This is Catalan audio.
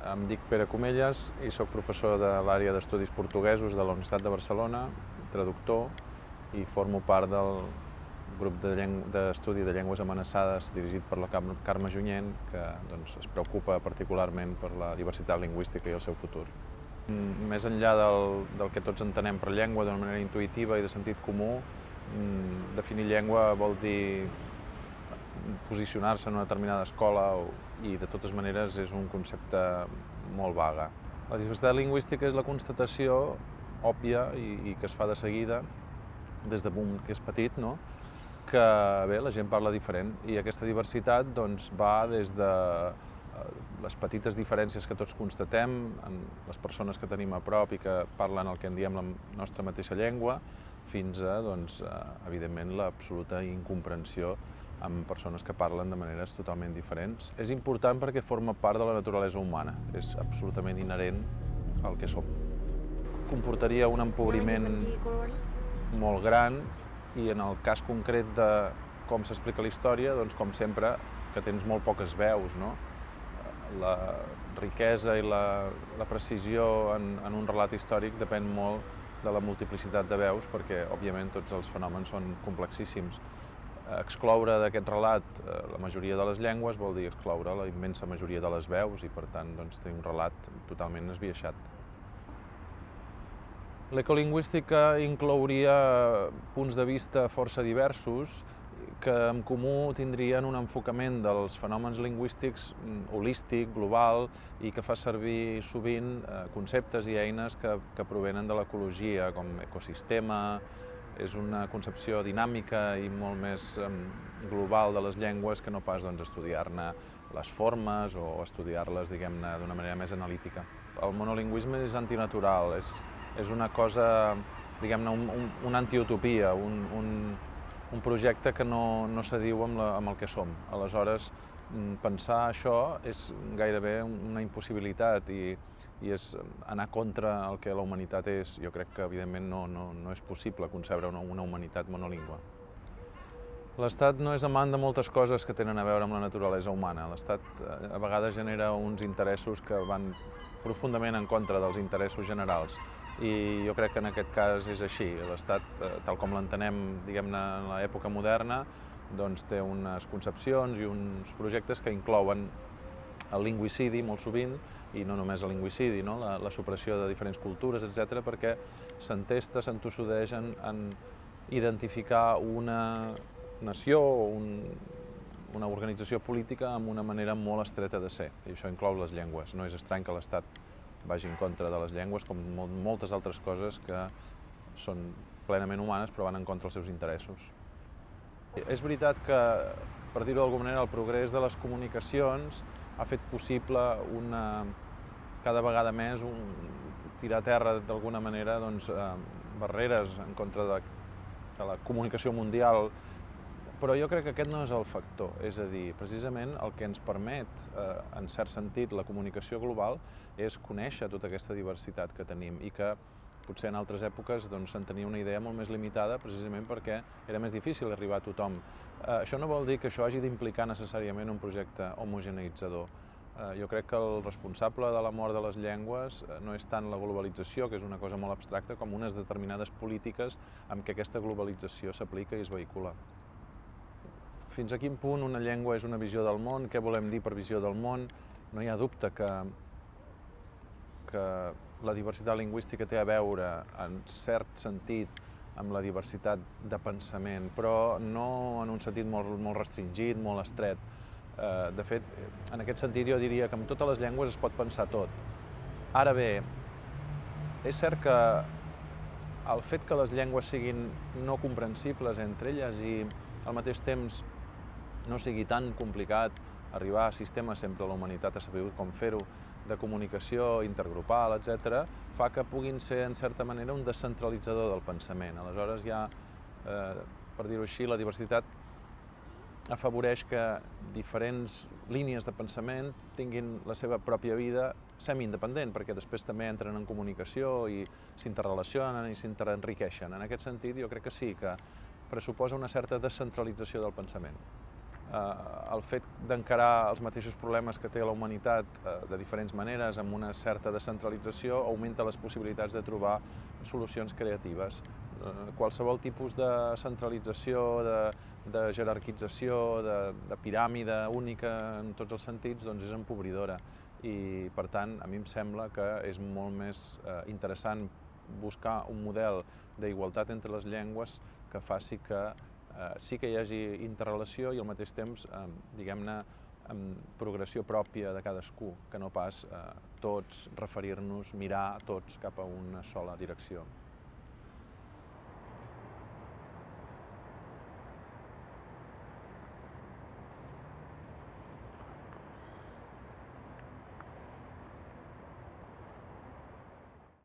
Em dic Pere Comelles i soc professor de l'àrea d'estudis portuguesos de la Universitat de Barcelona, traductor, i formo part del grup d'estudi de llengües amenaçades dirigit per la Carme Junyent, que es preocupa particularment per la diversitat lingüística i el seu futur. Més enllà del que tots entenem per llengua d'una manera intuïtiva i de sentit comú, definir llengua vol dir posicionar-se en una determinada escola i de totes maneres és un concepte molt vague. La diversitat lingüística és la constatació òbvia i que es fa de seguida des d'un que és petit, no? Que bé, la gent parla diferent i aquesta diversitat va des de les petites diferències que tots constatem en les persones que tenim a prop i que parlen el que en diem la nostra mateixa llengua, fins a, evidentment, l'absoluta incomprensió amb persones que parlen de maneres totalment diferents. És important perquè forma part de la naturalesa humana, és absolutament inherent al que som. Comportaria un empobriment molt gran i en el cas concret de com s'explica la història, com sempre, que tens molt poques veus, no? La riquesa i la precisió en un relat històric depèn molt de la multiplicitat de veus, perquè, òbviament, tots els fenòmens són complexíssims. Excloure d'aquest relat la majoria de les llengües vol dir excloure la immensa majoria de les veus i, per tant, tenir un relat totalment esbiaixat. L'ecolingüística inclouria punts de vista força diversos que en comú tindrien un enfocament dels fenòmens lingüístics holístic, global, i que fa servir sovint conceptes i eines que provenen de l'ecologia, com ecosistema. És una concepció dinàmica i molt més global de les llengües que no pas estudiar-ne les formes o estudiar-les, diguem-ne, d'una manera més analítica. El monolingüisme és antinatural, és una cosa, diguem-ne, una antiutopia, un projecte que no s'adiu amb el que som. Aleshores, pensar això és gairebé una impossibilitat i és anar contra el que la humanitat és. Jo crec que, evidentment, no és possible concebre una humanitat monolingüe. L'Estat no és amant de moltes coses que tenen a veure amb la naturalesa humana. L'Estat a vegades genera uns interessos que van profundament en contra dels interessos generals. I jo crec que en aquest cas és així. L'Estat, tal com l'entenem, diguem-ne, en l'època moderna, té unes concepcions i uns projectes que inclouen el lingüicidi, molt sovint, i no només el lingüicidi, no? La supressió de diferents cultures, etc., perquè s'entesta, s'entossudeix en identificar una nació o una organització política amb una manera molt estreta de ser, i això inclou les llengües. No és estrany que l'Estat vagi en contra de les llengües, com moltes altres coses que són plenament humanes però van en contra dels seus interessos. És veritat que, per dir-ho d'alguna manera, el progrés de les comunicacions ha fet possible cada vegada més tirar a terra d'alguna manera barreres en contra de la comunicació mundial, però jo crec que aquest no és el factor. És a dir, precisament el que ens permet, en cert sentit, la comunicació global és conèixer tota aquesta diversitat que tenim i que potser en altres èpoques se'n tenia una idea molt més limitada precisament perquè era més difícil arribar a tothom. Això no vol dir que això hagi d'implicar necessàriament un projecte homogeneïtzador. Jo crec que el responsable de la mort de les llengües no és tant la globalització, que és una cosa molt abstracta, com unes determinades polítiques amb què aquesta globalització s'aplica i es vehicula. Fins a quin punt una llengua és una visió del món? Què volem dir per visió del món? No hi ha dubte que la diversitat lingüística té a veure, en cert sentit, amb la diversitat de pensament, però no en un sentit molt restringit, molt estret. De fet, en aquest sentit jo diria que amb totes les llengües es pot pensar tot. Ara bé, és cert que el fet que les llengües siguin no comprensibles entre elles i al mateix temps no sigui tan complicat arribar a sistemes, sempre la humanitat ha sabut com fer-ho, de comunicació intergrupal, etc., fa que puguin ser, en certa manera, un descentralitzador del pensament. Aleshores, per dir-ho així, la diversitat afavoreix que diferents línies de pensament tinguin la seva pròpia vida semi-independent, perquè després també entren en comunicació i s'interrelacionen i s'interenriqueixen. En aquest sentit, jo crec que sí, que pressuposa una certa descentralització del pensament. el fet d'encarar els mateixos problemes que té la humanitat de diferents maneres, amb una certa descentralització, augmenta les possibilitats de trobar solucions creatives. Qualsevol tipus de centralització, de jerarquització, de piràmide única en tots els sentits, doncs és empobridora. I, per tant, a mi em sembla que és molt més interessant buscar un model d'igualtat entre les llengües que faci que sí que hi hagi interrelació i al mateix temps, diguem-ne, progressió pròpia de cadascú, que no pas tots referir-nos, mirar tots cap a una sola direcció.